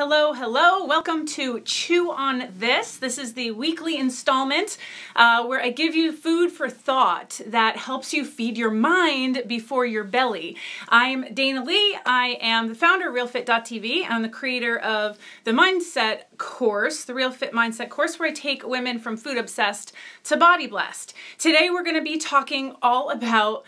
Hello, hello. Welcome to Chew on This. This is the weekly installment where I give you food for thought that helps you feed your mind before your belly. I'm Dana Lee. I am the founder of RealFit.tv. I'm the creator of the Mindset course, the Real Fit Mindset course, where I take women from food obsessed to body blessed. Today we're going to be talking all about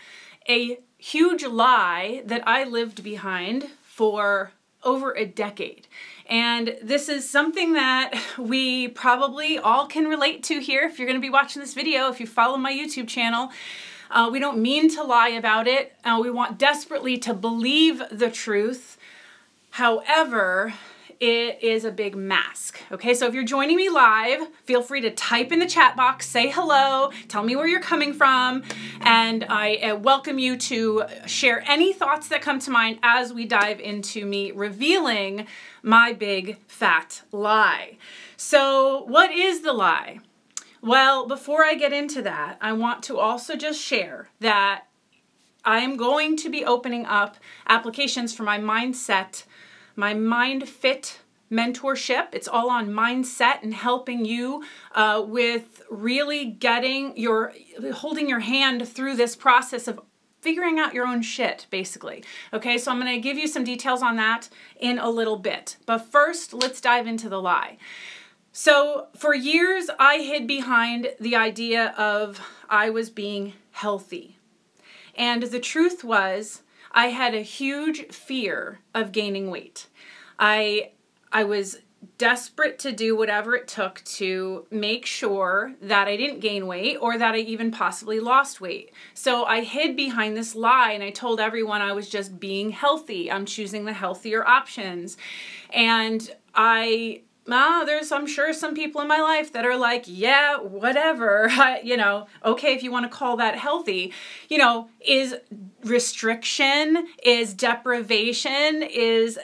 a huge lie that I lived behind for over a decade. And this is something that we probably all can relate to here. If you're going to be watching this video, if you follow my YouTube channel, we don't mean to lie about it. We want desperately to believe the truth. However, it is a big mask. Okay, so if you're joining me live, feel free to type in the chat box, say hello, tell me where you're coming from, and I welcome you to share any thoughts that come to mind as we dive into me revealing my big fat lie. So what is the lie? Well, before I get into that, I want to also just share that I'm going to be opening up applications for my mindset, my MindFit Mentorship. It's all on mindset and helping you with really holding your hand through this process of figuring out your own shit, basically. Okay, so I'm going to give you some details on that in a little bit. But first, let's dive into the lie. So for years, I hid behind the idea of I was being healthy. And the truth was, I had a huge fear of gaining weight. I was desperate to do whatever it took to make sure that I didn't gain weight or that I even possibly lost weight. So I hid behind this lie and I told everyone I was just being healthy. I'm choosing the healthier options. And I'm sure some people in my life that are like, yeah, whatever, okay, if you want to call that healthy, is restriction, is deprivation, is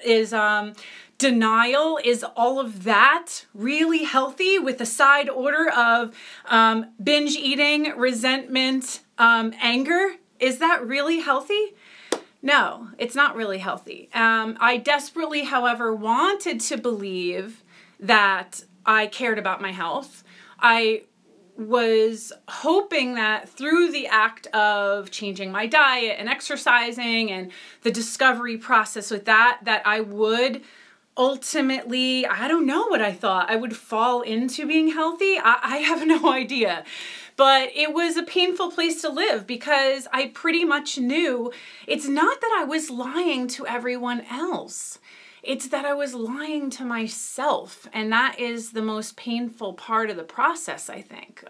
denial, is all of that really healthy with a side order of binge eating, resentment, anger? Is that really healthy? No, it's not really healthy. I desperately, however, wanted to believe that I cared about my health. I was hoping that through the act of changing my diet and exercising and the discovery process with that I would ultimately, I don't know what I thought, I would fall into being healthy. I have no idea. But it was a painful place to live because I pretty much knew it's not that I was lying to everyone else. It's that I was lying to myself, and that is the most painful part of the process, I think.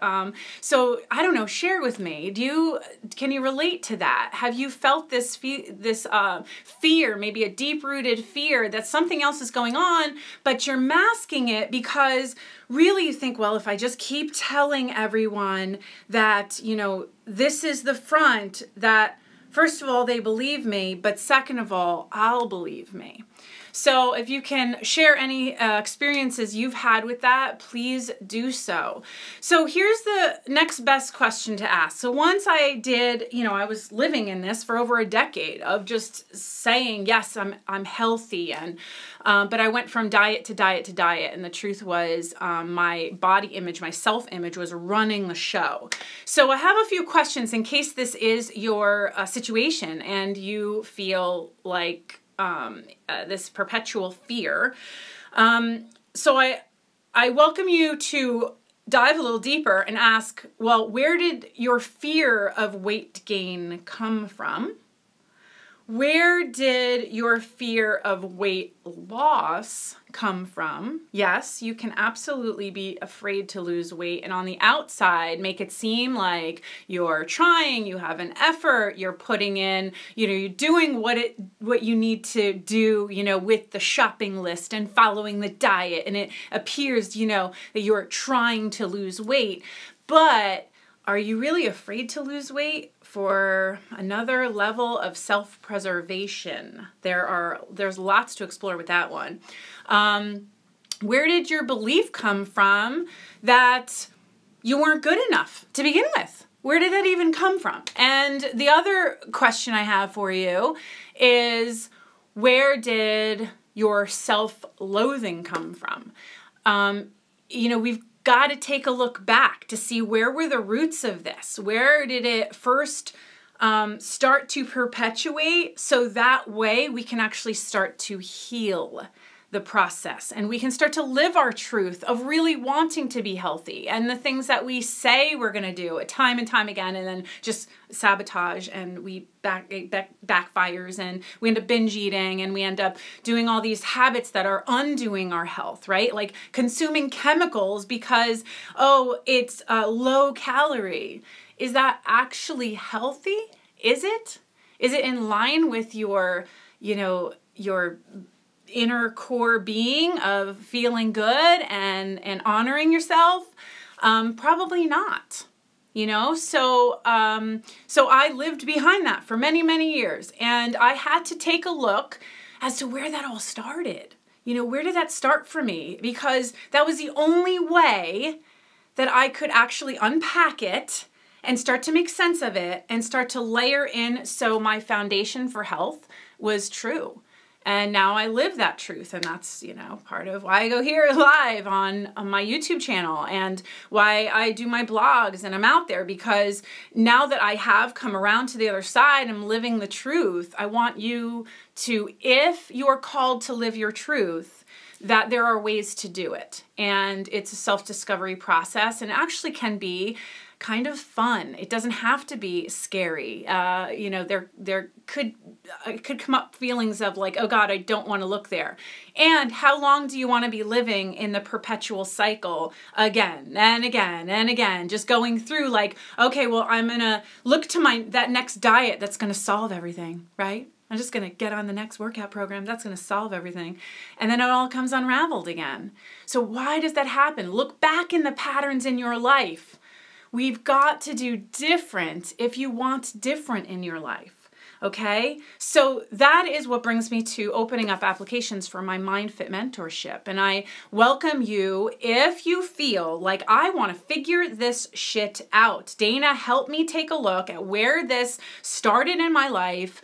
So I don't know, share with me. Can you relate to that? Have you felt this fear, maybe a deep-rooted fear that something else is going on, but you're masking it because really you think, well, if I just keep telling everyone that, this is the front, that first of all, they believe me, but second of all, I'll believe me. So if you can share any experiences you've had with that, please do so. So here's the next best question to ask. So once I did, I was living in this for over a decade of just saying, yes, I'm healthy, and but I went from diet to diet to diet, and the truth was my body image, my self-image was running the show. So I have a few questions in case this is your situation and you feel like this perpetual fear. So I welcome you to dive a little deeper and ask, well, where did your fear of weight gain come from? Where did your fear of weight loss come from? Yes, you can absolutely be afraid to lose weight and on the outside make it seem like you're trying, you have an effort, you're putting in, you're doing what you need to do, with the shopping list and following the diet, and it appears, that you're trying to lose weight. But are you really afraid to lose weight? For another level of self-preservation, there's lots to explore with that one. Where did your belief come from that you weren't good enough to begin with? Where did that even come from? And the other question I have for you is, where did your self-loathing come from? We've got to take a look back to see where were the roots of this? Where did it first start to perpetuate, so that way we can actually start to heal the process and we can start to live our truth of really wanting to be healthy, and the things that we say we're going to do time and time again and then just sabotage, and we backfires, and we end up binge eating, and we end up doing all these habits that are undoing our health, right? Like consuming chemicals because, oh, it's low calorie. Is that actually healthy? Is it? Is it in line with your inner core being of feeling good and honoring yourself? Probably not. So I lived behind that for many, many years, and I had to take a look as to where that all started. Where did that start for me? Because that was the only way that I could actually unpack it and start to make sense of it and start to layer in, so my foundation for health was true. And now I live that truth, and that's, part of why I go here live on my YouTube channel and why I do my blogs and I'm out there, because now that I have come around to the other side, I'm living the truth. I want you to, if you're called to live your truth, that there are ways to do it. And it's a self-discovery process, and it actually can be kind of fun. It doesn't have to be scary. There could come up feelings of like, oh God, I don't want to look there. And how long do you want to be living in the perpetual cycle again and again and again, just going through like, okay, well, I'm going to look to that next diet that's going to solve everything, right? I'm just going to get on the next workout program. That's going to solve everything. And then it all comes unraveled again. So why does that happen? Look back in the patterns in your life. We've got to do different if you want different in your life, okay? So that is what brings me to opening up applications for my MindFit Mentorship. And I welcome you if you feel like I want to figure this shit out. Dana, help me take a look at where this started in my life,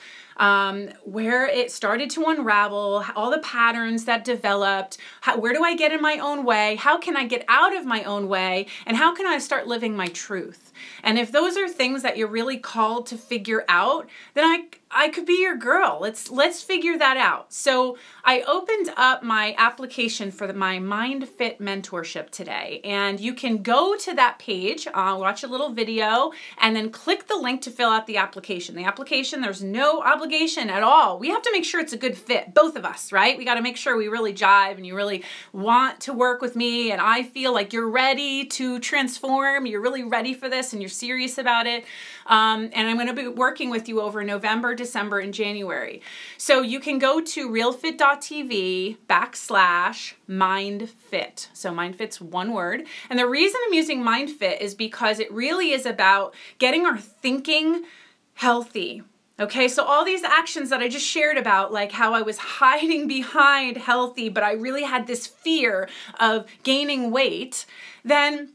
where it started to unravel, all the patterns that developed, where do I get in my own way, how can I get out of my own way, and how can I start living my truth? And if those are things that you're really called to figure out, then I could be your girl. Let's figure that out. So I opened up my application for my MindFit Mentorship today, and you can go to that page, watch a little video, and then click the link to fill out the application. The application, there's no obligation at all. We have to make sure it's a good fit, both of us, right? We got to make sure we really jive and you really want to work with me, and I feel like you're ready to transform, you're really ready for this, and you're serious about it. And I'm going to be working with you over November, December, and January. So you can go to realfit.tv/MindFit. So MindFit's one word. And the reason I'm using MindFit is because it really is about getting our thinking healthy. Okay, so all these actions that I just shared about, like how I was hiding behind healthy, but I really had this fear of gaining weight, then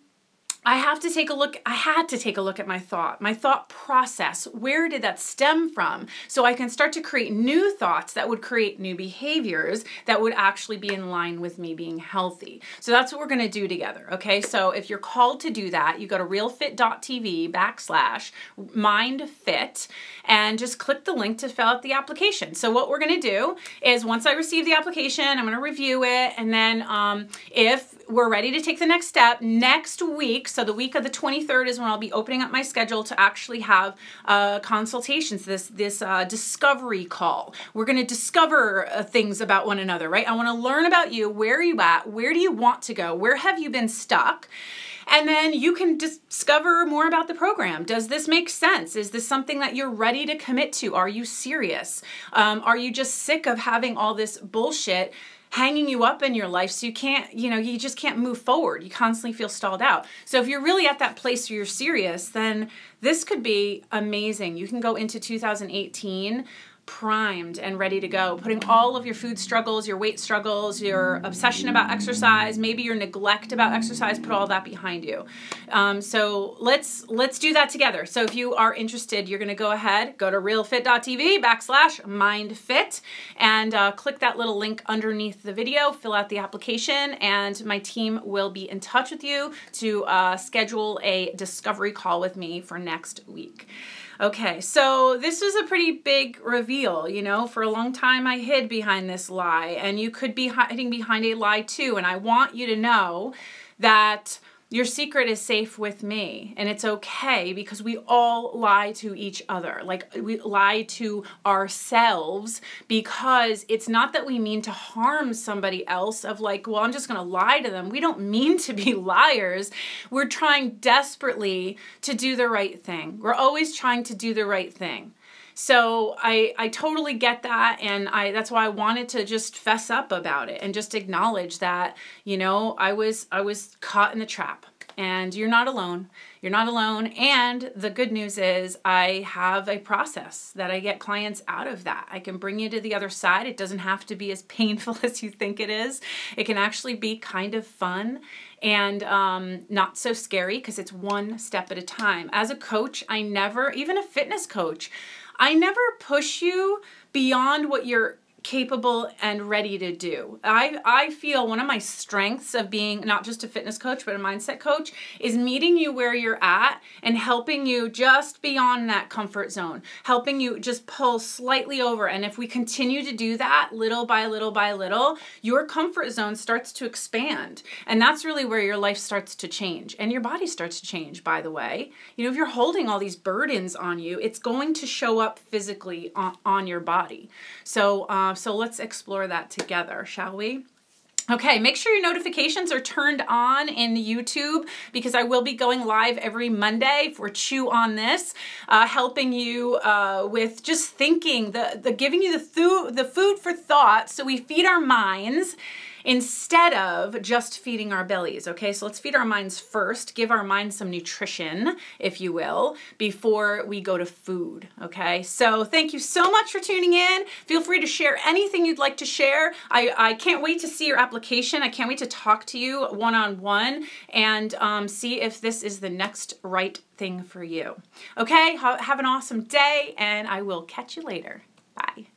I had to take a look at my thought process. Where did that stem from? So I can start to create new thoughts that would create new behaviors that would actually be in line with me being healthy. So that's what we're going to do together. Okay. So if you're called to do that, you go to realfit.tv/MindFit and just click the link to fill out the application. So what we're going to do is once I receive the application, I'm going to review it. And then if we're ready to take the next step next week, so the week of the 23rd is when I'll be opening up my schedule to actually have consultations, this discovery call. We're going to discover things about one another, right? I want to learn about you. Where are you at? Where do you want to go? Where have you been stuck? And then you can discover more about the program. Does this make sense? Is this something that you're ready to commit to? Are you serious? Are you just sick of having all this bullshit hanging you up in your life so you can't, you just can't move forward. You constantly feel stalled out. So if you're really at that place where you're serious, then this could be amazing. You can go into 2018 primed and ready to go, putting all of your food struggles, your weight struggles, your obsession about exercise, maybe your neglect about exercise, put all that behind you. So let's do that together. So if you are interested, you're going to go ahead, go to realfit.tv/mindfit and click that little link underneath the video, fill out the application, and my team will be in touch with you to schedule a discovery call with me for next week. Okay, so this was a pretty big reveal, you know. For a long time I hid behind this lie, and you could be hiding behind a lie too, and I want you to know that your secret is safe with me, and it's okay, because we all lie to each other. Like, we lie to ourselves, because it's not that we mean to harm somebody else of like, well, I'm just going to lie to them. We don't mean to be liars. We're trying desperately to do the right thing. We're always trying to do the right thing. So I totally get that, and that's why I wanted to just fess up about it and just acknowledge that, you know, I was caught in the trap, and you're not alone. You're not alone, and the good news is I have a process that I get clients out of that. I can bring you to the other side. It doesn't have to be as painful as you think it is. It can actually be kind of fun and not so scary, because it's one step at a time. As a coach, I never, even a fitness coach, I never push you beyond what you're capable and ready to do. I feel one of my strengths of being not just a fitness coach, but a mindset coach, is meeting you where you're at and helping you just beyond that comfort zone, helping you just pull slightly over. And if we continue to do that little by little by little, your comfort zone starts to expand. And that's really where your life starts to change, and your body starts to change, by the way. You know, if you're holding all these burdens on you, it's going to show up physically on your body. So let's explore that together, shall we? Okay, make sure your notifications are turned on in YouTube, because I will be going live every Monday for Chew on This, helping you with just thinking, giving you the food for thought, so we feed our minds instead of just feeding our bellies, okay? So let's feed our minds first, give our minds some nutrition, if you will, before we go to food, okay? So thank you so much for tuning in. Feel free to share anything you'd like to share. I can't wait to see your application. I can't wait to talk to you one-on-one and see if this is the next right thing for you. Okay, have an awesome day, and I will catch you later. Bye.